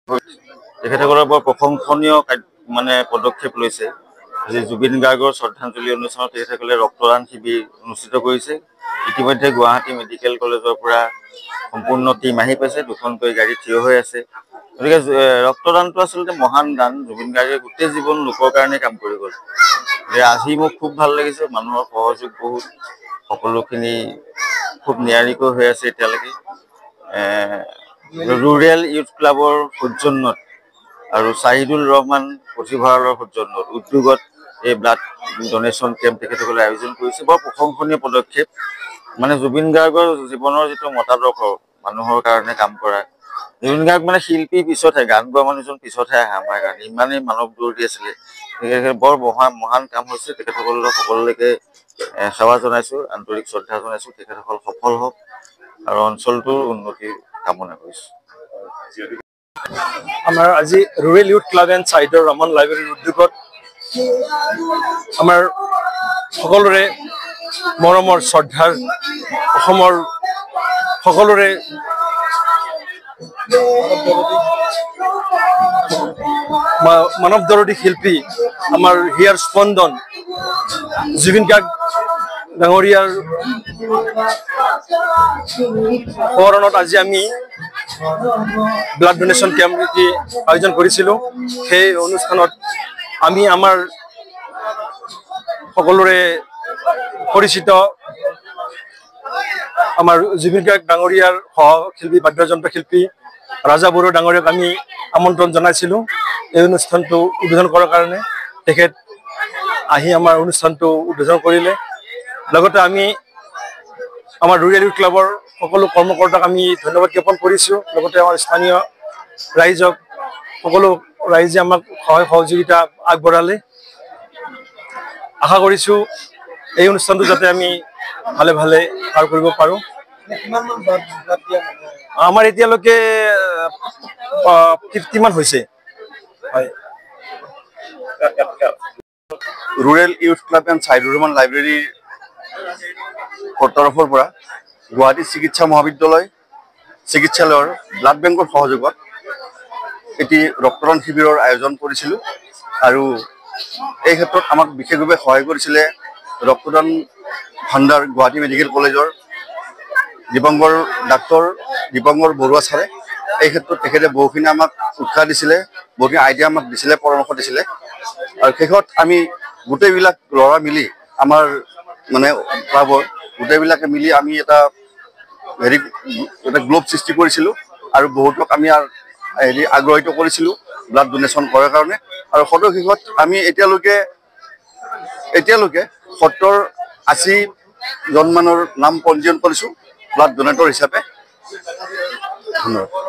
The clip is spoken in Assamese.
তেখেতসকলৰ বৰ প্ৰশংসনীয় মানে পদক্ষেপ লৈছে যে জুবিন গাৰ্গৰ শ্ৰদ্ধাঞ্জলি অনুষ্ঠানত তেখেতসকলে ৰক্তদান শিবিৰ অনুষ্ঠিত কৰিছে। ইতিমধ্যে গুৱাহাটী মেডিকেল কলেজৰ পৰা সম্পূৰ্ণ টীম আহি পাইছে, দুখনকৈ গাড়ী থিয় হৈ আছে। গতিকে ৰক্তদানটো আচলতে মহান দান। জুবিন গাৰ্গে গোটেই জীৱন লোকৰ কাৰণে কাম কৰি গ'ল। আজি মোক খুব ভাল লাগিছে, মানুহৰ সহযোগ বহুত, সকলোখিনি খুব নিয়াৰিকৈ হৈ আছে এতিয়ালৈকে। ৰুৰেল ইউথ ক্লাবৰ সৌজন্যত আৰু শ্বাহিদুল ৰহমান পুথিভঁৰালৰ সৌজন্যত উদ্যোগত এই ব্লাড ডনেশ্যন কেম্প তেখেতসকলে আয়োজন কৰিছে। বৰ প্ৰশংসনীয় পদক্ষেপ। মানে জুবিন গাৰ্গৰ জীৱনৰ যিটো মতাদৰ্শ, মানুহৰ কাৰণে কাম কৰা। জুবিন গাৰ্গ মানে শিল্পী পিছতহে, গান গোৱা মানুহজন পিছতহে আহে আমাৰ কাৰণে, ইমানেই মানৱ দৌৰি আছিলে। বৰ মহান কাম হৈছে। তেখেতসকলক সকলোলৈকে সেৱা জনাইছোঁ, আন্তৰিক শ্ৰদ্ধা জনাইছোঁ। তেখেতসকল সফল হওক আৰু অঞ্চলটোৰ উন্নতিৰ কামনা কৰিছোঁ। আমাৰ আজি rural youth club and Shahidur Rahman লাইব্ৰেৰীৰ উদ্যোগত আমাৰ সকলোৰে মৰমৰ শ্ৰদ্ধাৰ, অসমৰ সকলোৰে মানৱ দৰদী শিল্পী, আমাৰ হিয়াৰ স্পন্দন জুবিন গাৰ্গ ডাঙৰীয়াৰ সোঁৱৰণত আজি আমি ব্লাড ডোনেশ্যন কেম্প আয়োজন কৰিছিলোঁ। সেই অনুষ্ঠানত আমি আমাৰ সকলোৰে পৰিচিত আমাৰ জুবিন গাৰ্গ ডাঙৰীয়াৰ সহশিল্পী, বাদ্যযন্ত্ৰ শিল্পী ৰাজা বড়ো ডাঙৰীয়াক আমি আমন্ত্ৰণ জনাইছিলোঁ এই অনুষ্ঠানটো উদ্বোধন কৰাৰ কাৰণে। তেখেত আহি আমাৰ অনুষ্ঠানটো উদ্বোধন কৰিলে। লগতে আমি আমাৰ ৰুৰেল ইউথ ক্লাবৰ সকলো কৰ্মকৰ্তাক আমি ধন্যবাদ জ্ঞাপন কৰিছোঁ। লগতে আমাৰ স্থানীয় ৰাইজক, সকলো ৰাইজে আমাক সহায় সহযোগিতা আগবঢ়ালে। আশা কৰিছোঁ এই অনুষ্ঠানটো যাতে আমি ভালে ভালে পাৰ কৰিব পাৰোঁ। আমাৰ এতিয়ালৈকে 50 মান হৈছে। হয়, rural youth club and Shahidur Rahman লাইব্ৰেৰীৰ তৰফৰ পৰা গুৱাহাটী চিকিৎসা মহাবিদ্যালয় চিকিৎসালয়ৰ ব্লাড বেংকৰ সহযোগত এটি ৰক্তদান শিবিৰৰ আয়োজন কৰিছিলোঁ। আৰু এই ক্ষেত্ৰত আমাক বিশেষভাৱে সহায় কৰিছিলে ৰক্তদান ভাণ্ডাৰ গুৱাহাটী মেডিকেল কলেজৰ দীপংকৰ ডাক্তৰ দীপংকৰ বৰুৱা ছাৰে। এই ক্ষেত্ৰত তেখেতে বহুখিনি আমাক উৎসাহ দিছিলে, বহুখিনি আইডিয়া আমাক দিছিলে, পৰামৰ্শ দিছিলে। আৰু শেষত আমি গোটেইবিলাক ল'ৰা মিলি, আমাৰ মানে ক্লাবৰ গোটেইবিলাকে মিলি আমি এটা গ্ৰুপ সৃষ্টি কৰিছিলোঁ আৰু বহুতক আমি আগ্ৰহিত কৰিছিলোঁ ব্লাড ডোনেশ্যন কৰাৰ কাৰণে। আৰু সদশেষত আমি এতিয়ালৈকে 70-80 জনমানৰ নাম পঞ্জীয়ন কৰিছোঁ ব্লাড ডোনেটৰ হিচাপে। ধন্যবাদ।